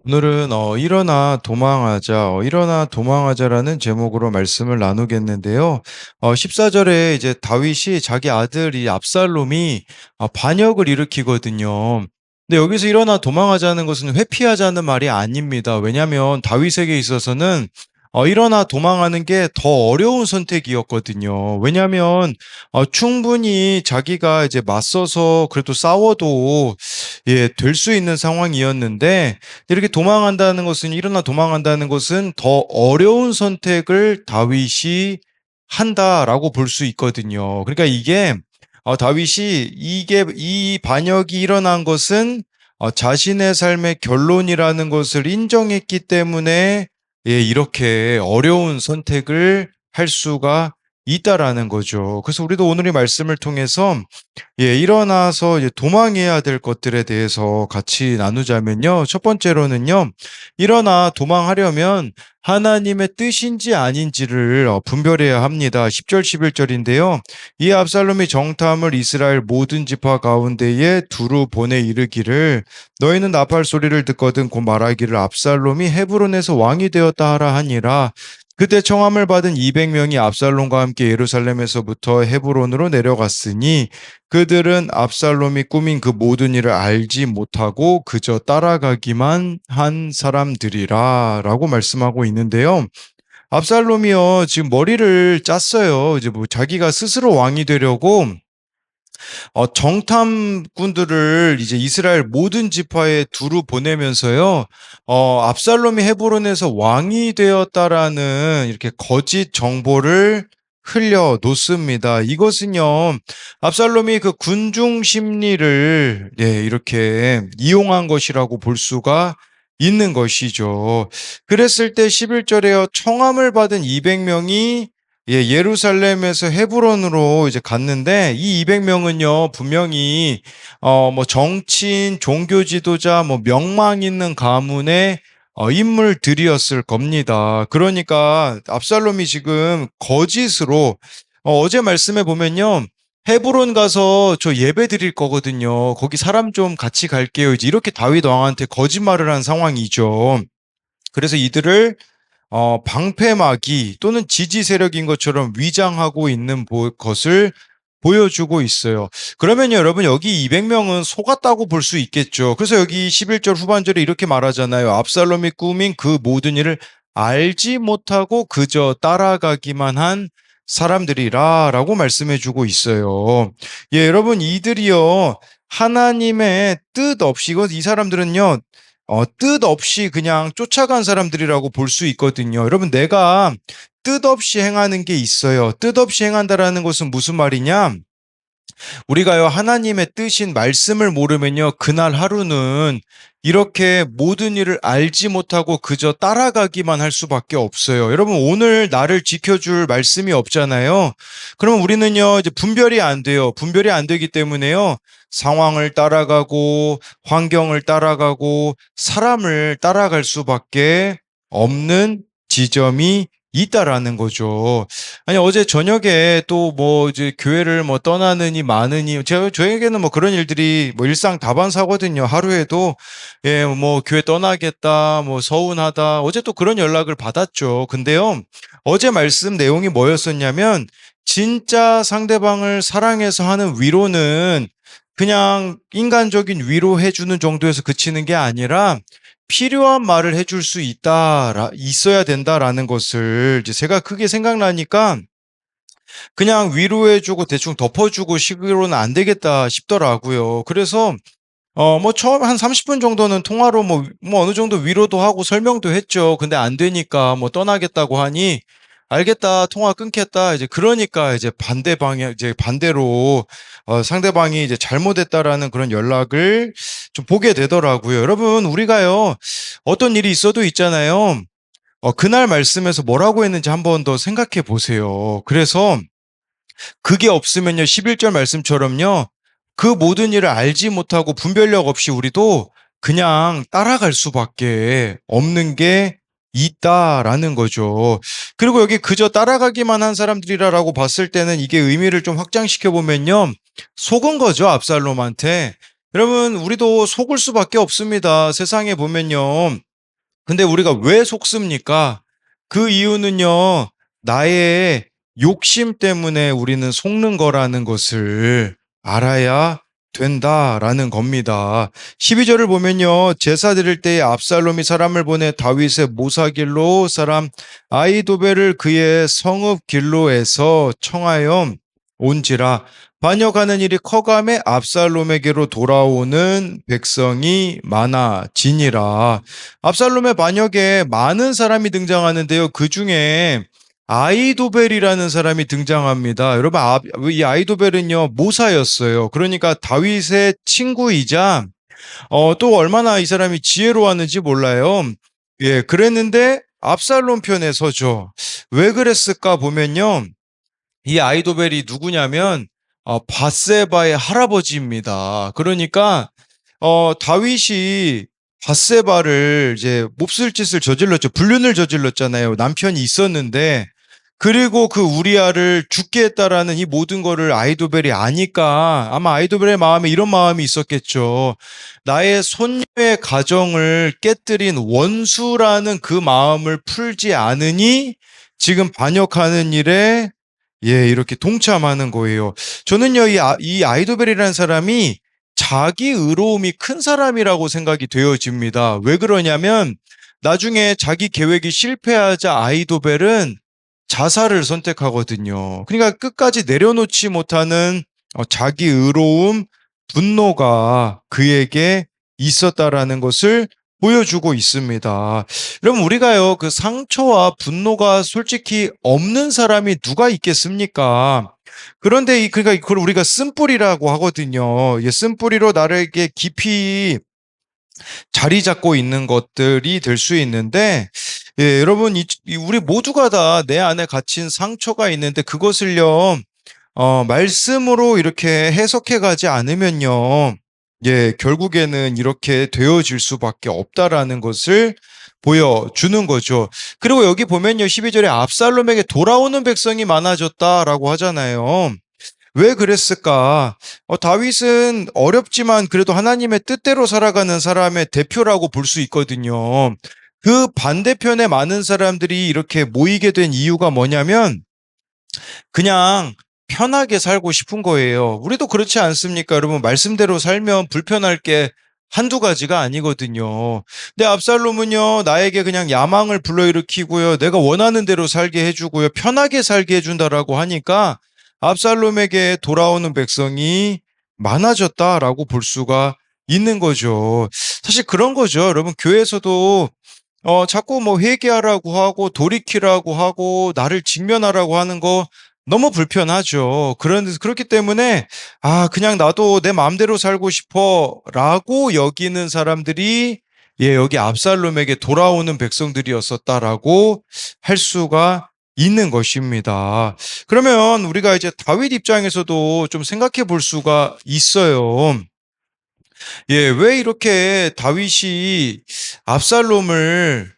오늘은 일어나 도망하자, 일어나 도망하자라는 제목으로 말씀을 나누겠는데요. 14절에 이제 다윗이 자기 아들 이 압살롬이 반역을 일으키거든요. 근데 여기서 일어나 도망하자는 것은 회피하자는 말이 아닙니다. 왜냐하면 다윗에게 있어서는 일어나 도망하는 게 더 어려운 선택이었거든요. 왜냐하면 충분히 자기가 이제 맞서서 그래도 싸워도 될 수 있는 상황이었는데 이렇게 도망한다는 것은 일어나 도망한다는 것은 더 어려운 선택을 다윗이 한다라고 볼 수 있거든요. 그러니까 이게 다윗이 이게 이 반역이 일어난 것은 자신의 삶의 결론이라는 것을 인정했기 때문에 이렇게 어려운 선택을 할 수가 있다라는 거죠. 그래서 우리도 오늘의 말씀을 통해서 일어나서 이제 도망해야 될 것들에 대해서 같이 나누자면요. 첫 번째로는요, 일어나 도망하려면 하나님의 뜻인지 아닌지를 분별해야 합니다. 10절, 11절인데요. 이 압살롬이 정탐을 이스라엘 모든 지파 가운데에 두루 보내 이르기를 너희는 나팔 소리를 듣거든 곧 말하기를 압살롬이 헤브론에서 왕이 되었다 하라 하니라. 그때 청함을 받은 200명이 압살롬과 함께 예루살렘에서부터 헤브론으로 내려갔으니 그들은 압살롬이 꾸민 그 모든 일을 알지 못하고 그저 따라가기만 한 사람들이라 라고 말씀하고 있는데요. 압살롬이요, 지금 머리를 짰어요. 이제 뭐 자기가 스스로 왕이 되려고 정탐꾼들을 이제 이스라엘 모든 지파에 두루 보내면서요, 압살롬이 헤브론에서 왕이 되었다라는 이렇게 거짓 정보를 흘려 놓습니다. 이것은요, 압살롬이 그 군중 심리를 이렇게 이용한 것이라고 볼 수가 있는 것이죠. 그랬을 때 11절에요, 청함을 받은 200명이 예루살렘에서 헤브론으로 이제 갔는데 이 200명은요, 분명히 뭐 정치인, 종교 지도자, 뭐 명망 있는 가문의 인물들이었을 겁니다. 그러니까 압살롬이 지금 거짓으로 어제 말씀해 보면요. 헤브론 가서 저 예배 드릴 거거든요. 거기 사람 좀 같이 갈게요. 이제 이렇게 다윗 왕한테 거짓말을 한 상황이죠. 그래서 이들을 방패막이 또는 지지 세력인 것처럼 위장하고 있는 것을 보여주고 있어요. 그러면 여러분 여기 200명은 속았다고 볼 수 있겠죠. 그래서 여기 11절 후반절에 이렇게 말하잖아요. 압살롬이 꾸민 그 모든 일을 알지 못하고 그저 따라가기만 한 사람들이라 라고 말씀해 주고 있어요. 여러분 이들이요, 하나님의 뜻 없이, 이 사람들은요, 뜻 없이 그냥 쫓아간 사람들이라고 볼 수 있거든요. 여러분, 내가 뜻 없이 행하는 게 있어요. 뜻 없이 행한다라는 것은 무슨 말이냐? 우리가요, 하나님의 뜻인 말씀을 모르면요, 그날 하루는 이렇게 모든 일을 알지 못하고 그저 따라가기만 할 수밖에 없어요. 여러분, 오늘 나를 지켜줄 말씀이 없잖아요. 그러면 우리는요, 이제 분별이 안 돼요. 분별이 안 되기 때문에요, 상황을 따라가고, 환경을 따라가고, 사람을 따라갈 수밖에 없는 지점이 있다라는 거죠. 아니, 어제 저녁에 또 뭐 이제 교회를 뭐 떠나느니 마느니, 저에게는 뭐 그런 일들이 뭐 일상 다반사거든요. 하루에도 뭐 교회 떠나겠다, 뭐 서운하다. 어제 또 그런 연락을 받았죠. 근데요, 어제 말씀 내용이 뭐였었냐면, 진짜 상대방을 사랑해서 하는 위로는 그냥 인간적인 위로해주는 정도에서 그치는 게 아니라 필요한 말을 해줄 수 있어야 된다라는 것을 이제 제가 크게 생각나니까 그냥 위로해주고 대충 덮어주고 식으로는 안 되겠다 싶더라고요. 그래서 뭐 처음 한 30분 정도는 통화로 뭐 어느 정도 위로도 하고 설명도 했죠. 근데 안 되니까 뭐 떠나겠다고 하니 알겠다, 통화 끊겠다. 이제 그러니까 이제 반대 방향, 이제 반대로 상대방이 이제 잘못했다라는 그런 연락을 좀 보게 되더라고요. 여러분, 우리가요, 어떤 일이 있어도 있잖아요. 그날 말씀에서 뭐라고 했는지 한번 더 생각해 보세요. 그래서 그게 없으면요, 11절 말씀처럼요, 그 모든 일을 알지 못하고 분별력 없이 우리도 그냥 따라갈 수밖에 없는 게 있다라는 거죠. 그리고 여기 그저 따라가기만 한 사람들이라고 봤을 때는 이게 의미를 좀 확장시켜 보면요, 속은 거죠, 압살롬한테. 여러분, 우리도 속을 수밖에 없습니다. 세상에 보면요, 근데 우리가 왜 속습니까? 그 이유는요, 나의 욕심 때문에 우리는 속는 거라는 것을 알아야 된다라는 겁니다. 12절을 보면요, 제사 드릴 때에 압살롬이 사람을 보내 다윗의 모사길로 사람 아이도벨을 그의 성읍 길로에서 청하여 온지라. 반역하는 일이 커감에 압살롬에게로 돌아오는 백성이 많아지니라. 압살롬의 반역에 많은 사람이 등장하는데요. 그 중에 아이도벨이라는 사람이 등장합니다. 여러분, 이 아이도벨은요, 모사였어요. 그러니까 다윗의 친구이자, 또 얼마나 이 사람이 지혜로웠는지 몰라요. 예, 그랬는데, 압살롬 편에 서죠. 왜 그랬을까 보면요. 이 아이도벨이 누구냐면, 밧세바의 할아버지입니다. 그러니까, 다윗이 밧세바를 이제 몹쓸 짓을 저질렀죠. 불륜을 저질렀잖아요. 남편이 있었는데, 그리고 그 우리아를 죽게 했다라는 이 모든 거를 아이도벨이 아니까 아마 아이도벨의 마음에 이런 마음이 있었겠죠. 나의 손녀의 가정을 깨뜨린 원수라는 그 마음을 풀지 않으니 지금 반역하는 일에 예, 이렇게 동참하는 거예요. 저는요, 이 아이도벨이라는 사람이 자기 의로움이 큰 사람이라고 생각이 되어집니다. 왜 그러냐면, 나중에 자기 계획이 실패하자 아이도벨은 자살을 선택하거든요. 그러니까 끝까지 내려놓지 못하는 자기 의로움, 분노가 그에게 있었다라는 것을 보여주고 있습니다. 여러분, 우리가요, 그 상처와 분노가 솔직히 없는 사람이 누가 있겠습니까? 그런데 그러니까 그걸 우리가 쓴뿌리라고 하거든요. 쓴뿌리로 나에게 깊이 자리 잡고 있는 것들이 될 수 있는데, 예, 여러분, 우리 모두가 다 내 안에 갇힌 상처가 있는데 그것을요, 말씀으로 이렇게 해석해 가지 않으면요, 예, 결국에는 이렇게 되어질 수밖에 없다라는 것을 보여주는 거죠. 그리고 여기 보면요, 12절에 압살롬에게 돌아오는 백성이 많아졌다라고 하잖아요. 왜 그랬을까? 다윗은 어렵지만 그래도 하나님의 뜻대로 살아가는 사람의 대표라고 볼 수 있거든요. 그 반대편에 많은 사람들이 이렇게 모이게 된 이유가 뭐냐면 그냥 편하게 살고 싶은 거예요. 우리도 그렇지 않습니까? 여러분, 말씀대로 살면 불편할 게 한두 가지가 아니거든요. 근데 압살롬은요, 나에게 그냥 야망을 불러일으키고요, 내가 원하는 대로 살게 해주고요, 편하게 살게 해준다라고 하니까 압살롬에게 돌아오는 백성이 많아졌다라고 볼 수가 있는 거죠. 사실 그런 거죠. 여러분, 교회에서도 자꾸 뭐 회개하라고 하고 돌이키라고 하고 나를 직면하라고 하는 거 너무 불편하죠. 그렇기 때문에 그냥 나도 내 마음대로 살고 싶어라고 여기는 사람들이 예, 여기 압살롬에게 돌아오는 백성들이었었다라고 할 수가 있는 것입니다. 그러면 우리가 이제 다윗 입장에서도 좀 생각해 볼 수가 있어요. 예, 왜 이렇게 다윗이 압살롬을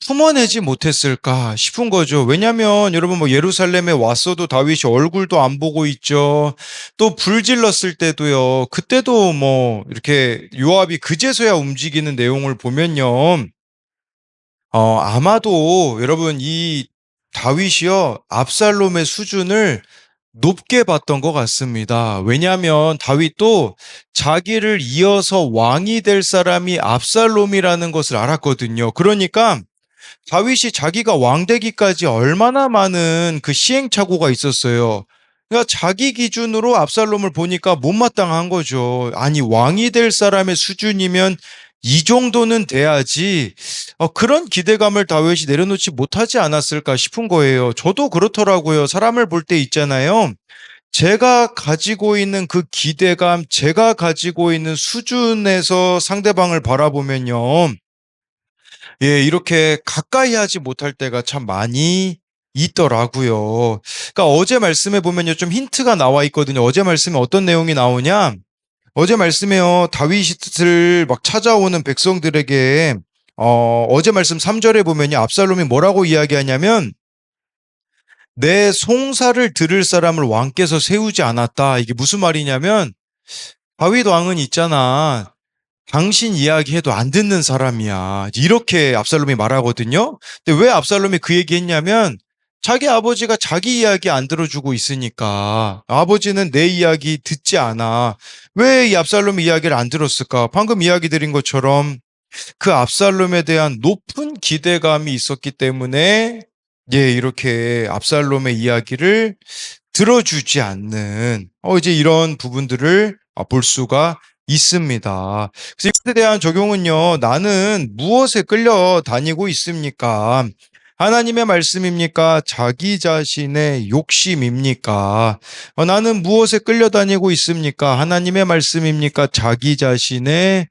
품어내지 못했을까 싶은 거죠. 왜냐하면 여러분 뭐 예루살렘에 왔어도 다윗이 얼굴도 안 보고 있죠. 또 불질렀을 때도요. 그때도 뭐 이렇게 요압이 그제서야 움직이는 내용을 보면요. 아마도 여러분 이 다윗이요. 압살롬의 수준을 높게 봤던 것 같습니다. 왜냐하면 다윗도 자기를 이어서 왕이 될 사람이 압살롬이라는 것을 알았거든요. 그러니까 다윗이 자기가 왕 되기까지 얼마나 많은 그 시행착오가 있었어요. 그러니까 자기 기준으로 압살롬을 보니까 못마땅한 거죠. 아니, 왕이 될 사람의 수준이면 이 정도는 돼야지. 그런 기대감을 다윗이 내려놓지 못하지 않았을까 싶은 거예요. 저도 그렇더라고요. 사람을 볼 때 있잖아요. 제가 가지고 있는 그 기대감, 제가 가지고 있는 수준에서 상대방을 바라보면요. 예, 이렇게 가까이 하지 못할 때가 참 많이 있더라고요. 그러니까 어제 말씀에 보면요, 좀 힌트가 나와 있거든요. 어제 말씀에 어떤 내용이 나오냐? 어제 말씀에요, 다윗을 막 찾아오는 백성들에게, 어제 말씀 3절에 보면요, 압살롬이 뭐라고 이야기하냐면, 내 송사를 들을 사람을 왕께서 세우지 않았다. 이게 무슨 말이냐면, 다윗 왕은 있잖아. 당신 이야기해도 안 듣는 사람이야. 이렇게 압살롬이 말하거든요. 근데 왜 압살롬이 그 얘기했냐면 자기 아버지가 자기 이야기 안 들어주고 있으니까 아버지는 내 이야기 듣지 않아. 왜 이 압살롬의 이야기를 안 들었을까? 방금 이야기 드린 것처럼 그 압살롬에 대한 높은 기대감이 있었기 때문에 이렇게 압살롬의 이야기를 들어주지 않는 이제 이런 부분들을 볼 수가 있습니다. 그래서 이것에 대한 적용은요. 나는 무엇에 끌려다니고 있습니까? 하나님의 말씀입니까? 자기 자신의 욕심입니까? 나는 무엇에 끌려다니고 있습니까? 하나님의 말씀입니까? 자기 자신의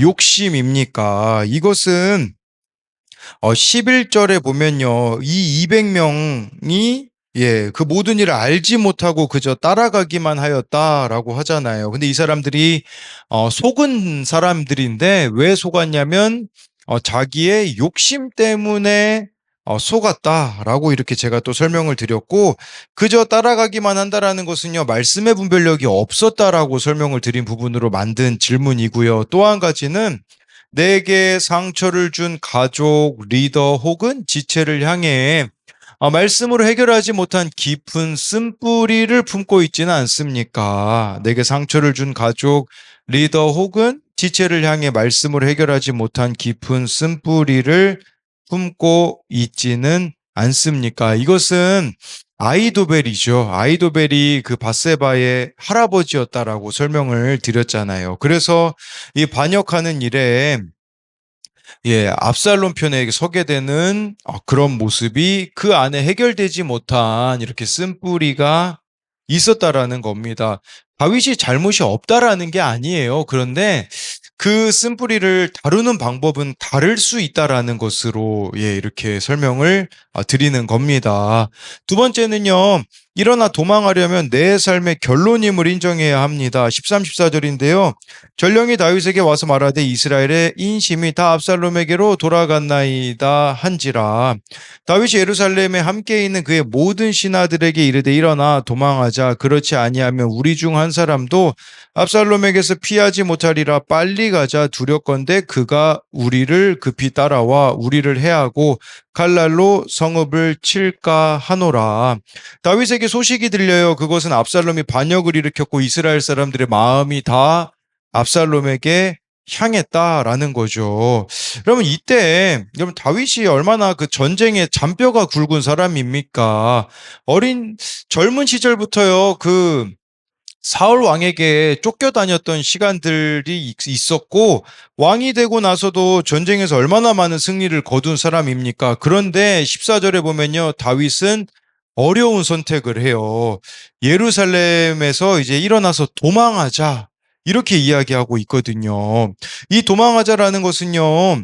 욕심입니까? 이것은 11절에 보면요. 이 200명이 그 모든 일을 알지 못하고 그저 따라가기만 하였다라고 하잖아요. 근데 이 사람들이 속은 사람들인데 왜 속았냐면 자기의 욕심 때문에 속았다라고 이렇게 제가 또 설명을 드렸고, 그저 따라가기만 한다라는 것은요, 말씀의 분별력이 없었다라고 설명을 드린 부분으로 만든 질문이고요. 또 한 가지는 내게 상처를 준 가족, 리더 혹은 지체를 향해 말씀으로 해결하지 못한 깊은 쓴뿌리를 품고 있지는 않습니까? 내게 상처를 준 가족, 리더 혹은 지체를 향해 말씀으로 해결하지 못한 깊은 쓴뿌리를 품고 있지는 않습니까? 이것은 아이도벨이죠. 아이도벨이 그 밧세바의 할아버지였다라고 설명을 드렸잖아요. 그래서 이 반역하는 일에 압살롬 편에 서게 되는 그런 모습이 그 안에 해결되지 못한 이렇게 쓴뿌리가 있었다라는 겁니다. 다윗이 잘못이 없다라는 게 아니에요. 그런데 그 쓴뿌리를 다루는 방법은 다를 수 있다라는 것으로 이렇게 설명을 드리는 겁니다. 두 번째는요. 일어나 도망하려면 내 삶의 결론임을 인정해야 합니다. 13, 14절인데요. 전령이 다윗에게 와서 말하되 이스라엘의 인심이 다 압살롬에게로 돌아갔나이다 한지라. 다윗이 예루살렘에 함께 있는 그의 모든 신하들에게 이르되 일어나 도망하자. 그렇지 아니하면 우리 중 한 사람도 압살롬에게서 피하지 못하리라. 빨리 가자. 두렵건대 그가 우리를 급히 따라와 우리를 해하고 칼날로 성읍을 칠까 하노라. 다윗에게 소식이 들려요. 그것은 압살롬이 반역을 일으켰고 이스라엘 사람들의 마음이 다 압살롬에게 향했다라는 거죠. 그러면 이때 여러분 다윗이 얼마나 그 전쟁에 잔뼈가 굵은 사람입니까? 젊은 시절부터요 그 사울 왕에게 쫓겨다녔던 시간들이 있었고 왕이 되고 나서도 전쟁에서 얼마나 많은 승리를 거둔 사람입니까? 그런데 14절에 보면요 다윗은 어려운 선택을 해요. 예루살렘에서 이제 일어나서 도망하자 이렇게 이야기하고 있거든요. 이 도망하자라는 것은요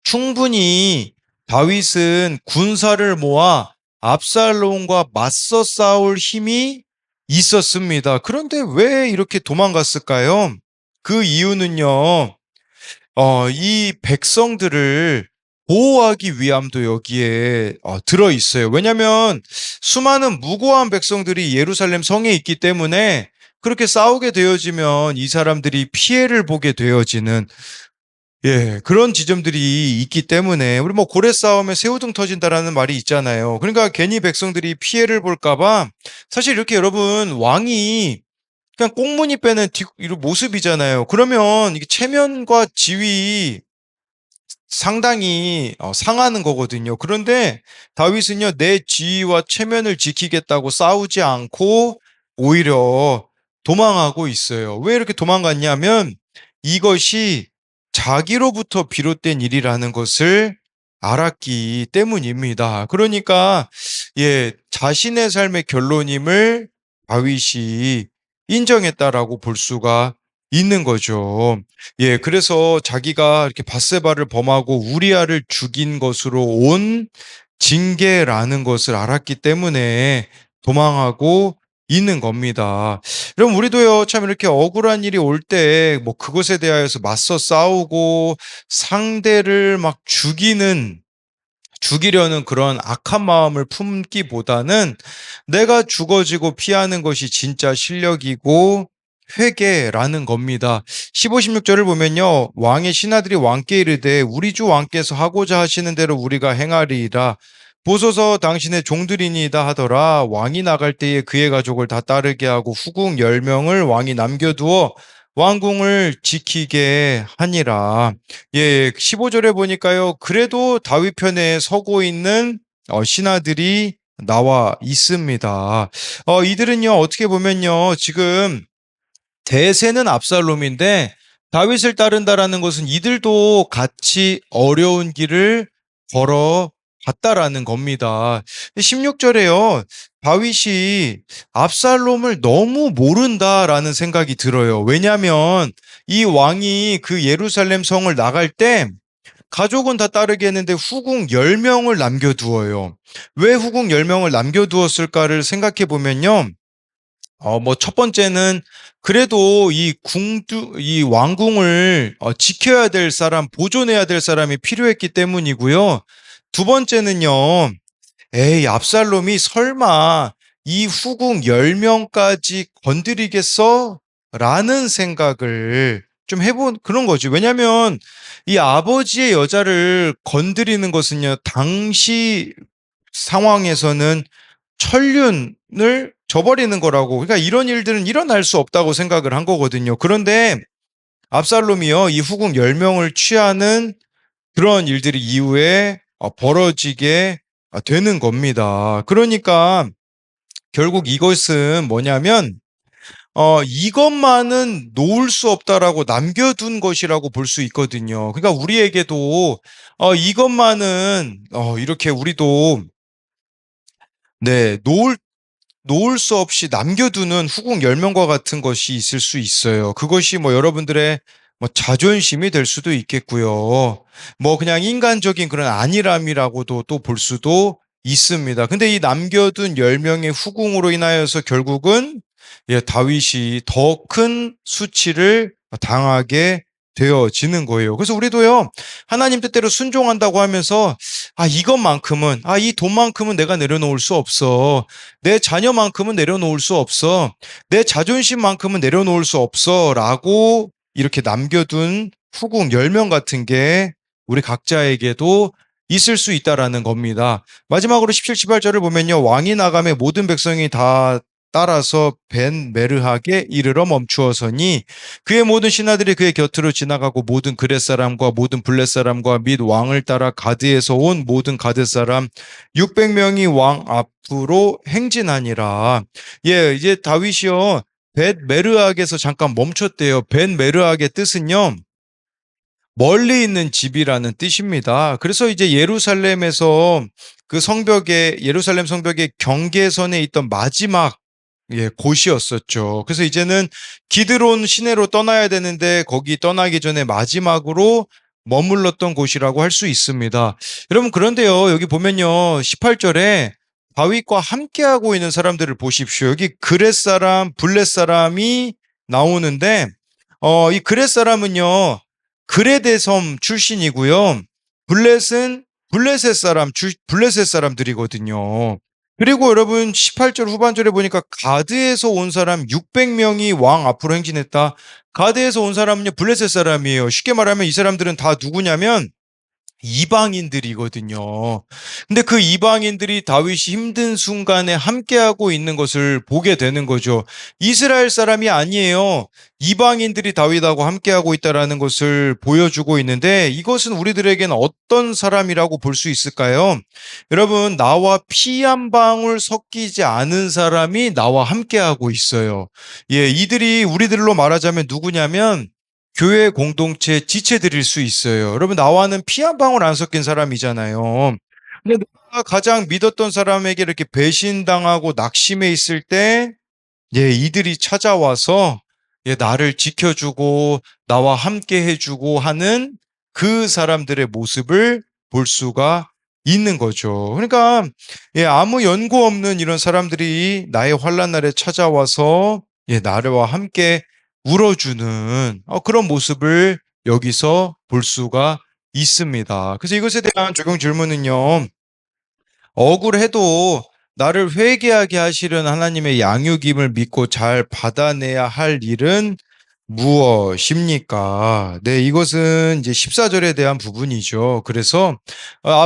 충분히 다윗은 군사를 모아 압살롬과 맞서 싸울 힘이 있었습니다. 그런데 왜 이렇게 도망갔을까요? 그 이유는요, 이 백성들을 보호하기 위함도 여기에 들어 있어요. 왜냐하면 수많은 무고한 백성들이 예루살렘 성에 있기 때문에 그렇게 싸우게 되어지면 이 사람들이 피해를 보게 되어지는 그런 지점들이 있기 때문에 우리 뭐 고래 싸움에 새우등 터진다라는 말이 있잖아요. 그러니까 괜히 백성들이 피해를 볼까봐 사실 이렇게 여러분 왕이 그냥 꽁무니 빼는 이런 모습이잖아요. 그러면 이게 체면과 지위 상당히 상하는 거거든요. 그런데 다윗은요, 내 지위와 체면을 지키겠다고 싸우지 않고 오히려 도망하고 있어요. 왜 이렇게 도망갔냐면 이것이 자기로부터 비롯된 일이라는 것을 알았기 때문입니다. 그러니까 자신의 삶의 결론임을 다윗이 인정했다라고 볼 수가 있는 거죠. 그래서 자기가 이렇게 밧세바를 범하고 우리아를 죽인 것으로 온 징계라는 것을 알았기 때문에 도망하고 있는 겁니다. 그럼 우리도요, 참 이렇게 억울한 일이 올 때, 뭐 그것에 대하여서 맞서 싸우고 상대를 막 죽이려는 그런 악한 마음을 품기보다는 내가 죽어지고 피하는 것이 진짜 실력이고 회개라는 겁니다. 15, 16절을 보면요. 왕의 신하들이 왕께 이르되 우리 주 왕께서 하고자 하시는 대로 우리가 행하리이다. 보소서 당신의 종들이니이다 하더라. 왕이 나갈 때에 그의 가족을 다 따르게 하고 후궁 10명을 왕이 남겨두어 왕궁을 지키게 하니라. 예, 15절에 보니까요. 그래도 다윗 편에 서고 있는 신하들이 나와 있습니다. 이들은요, 어떻게 보면요, 지금 대세는 압살롬인데 다윗을 따른다라는 것은 이들도 같이 어려운 길을 걸어갔다라는 겁니다. 16절에요. 다윗이 압살롬을 너무 모른다라는 생각이 들어요. 왜냐하면 이 왕이 그 예루살렘 성을 나갈 때 가족은 다 따르게 했는데 후궁 10명을 남겨두어요. 왜 후궁 10명을 남겨두었을까를 생각해 보면요. 첫 번째는 그래도 이 왕궁을 지켜야 될 사람, 보존해야 될 사람이 필요했기 때문이고요. 두 번째는요, 에이, 압살롬이 설마 이 후궁 10명까지 건드리겠어? 라는 생각을 좀 해본 그런 거죠. 왜냐면 이 아버지의 여자를 건드리는 것은요, 당시 상황에서는 천륜을 저버리는 거라고. 그러니까 이런 일들은 일어날 수 없다고 생각을 한 거거든요. 그런데 압살롬이요, 이 후궁 10명을 취하는 그런 일들이 이후에 벌어지게 되는 겁니다. 그러니까 결국 이것은 뭐냐면 이것만은 놓을 수 없다라고 남겨둔 것이라고 볼 수 있거든요. 그러니까 우리에게도 이것만은 이렇게 우리도 네, 놓을 수 없이 남겨두는 후궁 10명과 같은 것이 있을 수 있어요. 그것이 뭐 여러분들의 뭐 자존심이 될 수도 있겠고요. 뭐 그냥 인간적인 그런 안일함이라고도 또 볼 수도 있습니다. 근데 이 남겨둔 10명의 후궁으로 인하여서 결국은 다윗이 더 큰 수치를 당하게 되어지는 거예요. 그래서 우리도요, 하나님 뜻대로 순종한다고 하면서 이것만큼은, 이 돈만큼은 내가 내려놓을 수 없어. 내 자녀만큼은 내려놓을 수 없어. 내 자존심만큼은 내려놓을 수 없어. 라고 이렇게 남겨둔 후궁 10명 같은 게 우리 각자에게도 있을 수 있다라는 겁니다. 마지막으로 17, 18절을 보면요. 왕이 나가매 모든 백성이 다 따라서 벤 메르하게 이르러 멈추어서니 그의 모든 신하들이 그의 곁으로 지나가고 모든 그렛 사람과 모든 블렛 사람과 및 왕을 따라 가드에서 온 모든 가드 사람 600명이 왕 앞으로 행진하니라. 예, 이제 다윗이요. 벳 메르학에서 잠깐 멈췄대요. 벳 메르학의 뜻은요. 멀리 있는 집이라는 뜻입니다. 그래서 이제 예루살렘에서 그 성벽에 예루살렘 성벽의 경계선에 있던 마지막 곳이었었죠. 그래서 이제는 기드론 시내로 떠나야 되는데 거기 떠나기 전에 마지막으로 머물렀던 곳이라고 할 수 있습니다. 여러분 그런데요. 여기 보면요. 18절에 다윗과 함께하고 있는 사람들을 보십시오. 여기 그렛 사람, 블렛 사람이 나오는데 이 그렛 사람은요. 그레데 섬 출신이고요. 블렛은 블레셋 사람들이거든요. 그리고 여러분 18절 후반절에 보니까 가드에서 온 사람 600명이 왕 앞으로 행진했다. 가드에서 온 사람은요, 블레셋 사람이에요. 쉽게 말하면 이 사람들은 다 누구냐면 이방인들이거든요. 근데 그 이방인들이 다윗이 힘든 순간에 함께하고 있는 것을 보게 되는 거죠. 이스라엘 사람이 아니에요. 이방인들이 다윗하고 함께하고 있다라는 것을 보여주고 있는데 이것은 우리들에게는 어떤 사람이라고 볼 수 있을까요? 여러분, 나와 피 한 방울 섞이지 않은 사람이 나와 함께하고 있어요. 예, 이들이 우리들로 말하자면 누구냐면 교회 공동체 지체들일 수 있어요. 여러분, 나와는 피 한 방울 안 섞인 사람이잖아요. 근데 내가 가장 믿었던 사람에게 이렇게 배신당하고 낙심해 있을 때, 이들이 찾아와서, 나를 지켜주고, 나와 함께 해주고 하는 그 사람들의 모습을 볼 수가 있는 거죠. 그러니까, 아무 연고 없는 이런 사람들이 나의 환난 날에 찾아와서, 나와 함께 울어주는 그런 모습을 여기서 볼 수가 있습니다. 그래서 이것에 대한 적용 질문은요. 억울해도 나를 회개하게 하시려는 하나님의 양육임을 믿고 잘 받아내야 할 일은 무엇입니까? 네, 이것은 이제 14절에 대한 부분이죠. 그래서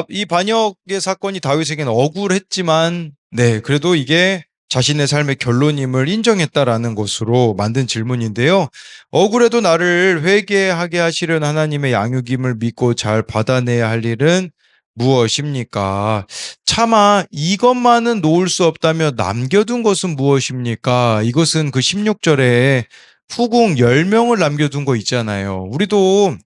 이 반역의 사건이 다윗에게는 억울했지만, 네, 그래도 이게 자신의 삶의 결론임을 인정했다라는 것으로 만든 질문인데요. 억울해도 나를 회개하게 하시려는 하나님의 양육임을 믿고 잘 받아내야 할 일은 무엇입니까? 차마 이것만은 놓을 수 없다며 남겨둔 것은 무엇입니까? 이것은 그 16절에 후궁 10명을 남겨둔 거 있잖아요. 우리도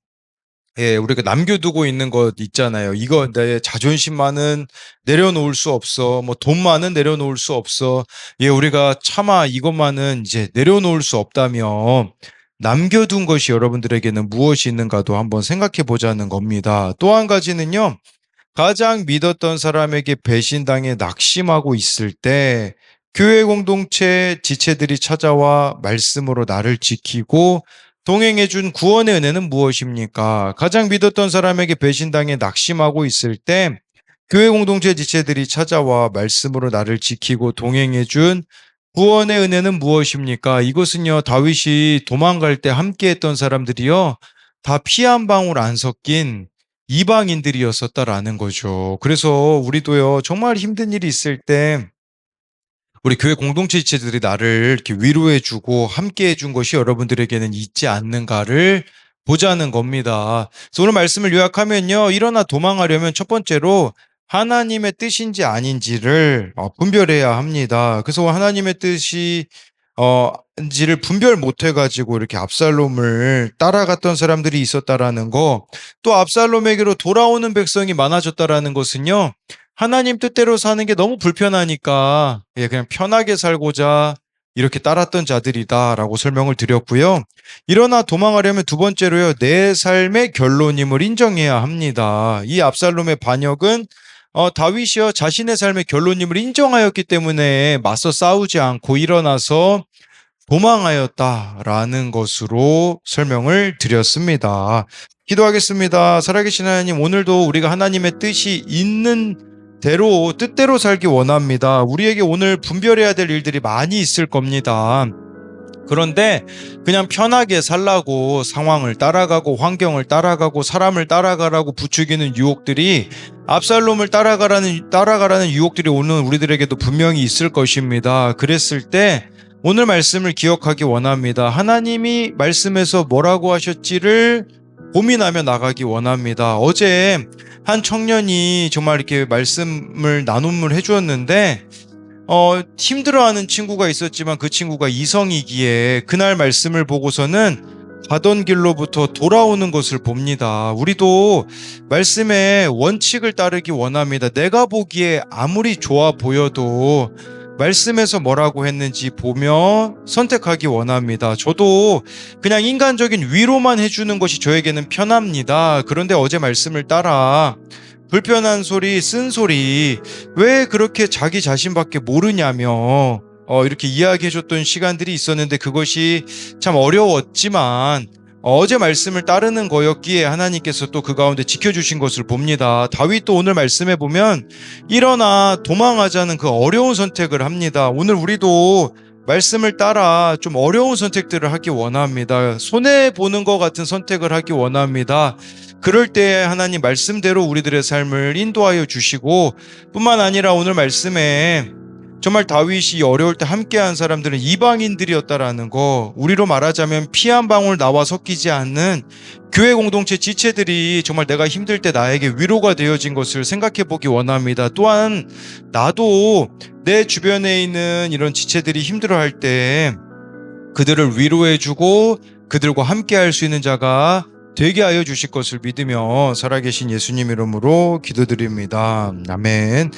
우리가 남겨두고 있는 것 있잖아요. 이거 내 자존심만은 내려놓을 수 없어. 뭐 돈만은 내려놓을 수 없어. 우리가 차마 이것만은 이제 내려놓을 수 없다며 남겨둔 것이 여러분들에게는 무엇이 있는가도 한번 생각해 보자는 겁니다. 또 한 가지는요. 가장 믿었던 사람에게 배신당해 낙심하고 있을 때 교회 공동체 지체들이 찾아와 말씀으로 나를 지키고 동행해준 구원의 은혜는 무엇입니까? 가장 믿었던 사람에게 배신당해 낙심하고 있을 때 교회 공동체 지체들이 찾아와 말씀으로 나를 지키고 동행해준 구원의 은혜는 무엇입니까? 이것은요, 다윗이 도망갈 때 함께했던 사람들이요, 다 피 한 방울 안 섞인 이방인들이었었다라는 거죠. 그래서 우리도요, 정말 힘든 일이 있을 때 우리 교회 공동체 지체들이 나를 이렇게 위로해주고 함께해준 것이 여러분들에게는 있지 않는가를 보자는 겁니다. 그래서 오늘 말씀을 요약하면요, 일어나 도망하려면 첫 번째로 하나님의 뜻인지 아닌지를 분별해야 합니다. 그래서 하나님의 뜻이 인지를 분별 못 해가지고 이렇게 압살롬을 따라갔던 사람들이 있었다라는 거, 또 압살롬에게로 돌아오는 백성이 많아졌다라는 것은요, 하나님 뜻대로 사는 게 너무 불편하니까 그냥 편하게 살고자 이렇게 따랐던 자들이다라고 설명을 드렸고요. 일어나 도망하려면 두 번째로요, 내 삶의 결론임을 인정해야 합니다. 이 압살롬의 반역은 다윗이요, 자신의 삶의 결론임을 인정하였기 때문에 맞서 싸우지 않고 일어나서 도망하였다라는 것으로 설명을 드렸습니다. 기도하겠습니다. 살아계신 하나님, 오늘도 우리가 하나님의 뜻이 있는 대로 뜻대로 살기 원합니다. 우리에게 오늘 분별해야 될 일들이 많이 있을 겁니다. 그런데 그냥 편하게 살라고 상황을 따라가고 환경을 따라가고 사람을 따라가라고 부추기는 유혹들이, 압살롬을 따라가라는 유혹들이 오늘 우리들에게도 분명히 있을 것입니다. 그랬을 때 오늘 말씀을 기억하기 원합니다. 하나님이 말씀에서 뭐라고 하셨지를 고민하며 나가기 원합니다. 어제 한 청년이 정말 이렇게 말씀을 나눔을 해주었는데 힘들어하는 친구가 있었지만 그 친구가 이성이기에 그날 말씀을 보고서는 가던 길로부터 돌아오는 것을 봅니다. 우리도 말씀의 원칙을 따르기 원합니다. 내가 보기에 아무리 좋아 보여도 말씀에서 뭐라고 했는지 보며 선택하기 원합니다. 저도 그냥 인간적인 위로만 해주는 것이 저에게는 편합니다. 그런데 어제 말씀을 따라 불편한 소리, 쓴소리, 왜 그렇게 자기 자신밖에 모르냐며 이렇게 이야기해줬던 시간들이 있었는데, 그것이 참 어려웠지만 어제 말씀을 따르는 거였기에 하나님께서 또 그 가운데 지켜주신 것을 봅니다. 다윗도 오늘 말씀해 보면 일어나 도망하자는 그 어려운 선택을 합니다. 오늘 우리도 말씀을 따라 좀 어려운 선택들을 하기 원합니다. 손해보는 것 같은 선택을 하기 원합니다. 그럴 때 하나님 말씀대로 우리들의 삶을 인도하여 주시고, 뿐만 아니라 오늘 말씀에 정말 다윗이 어려울 때 함께한 사람들은 이방인들이었다라는 거, 우리로 말하자면 피 한 방울 나와 섞이지 않는 교회 공동체 지체들이 정말 내가 힘들 때 나에게 위로가 되어진 것을 생각해 보기 원합니다. 또한 나도 내 주변에 있는 이런 지체들이 힘들어할 때 그들을 위로해주고 그들과 함께할 수 있는 자가 되게 하여 주실 것을 믿으며 살아계신 예수님 이름으로 기도드립니다. 아멘.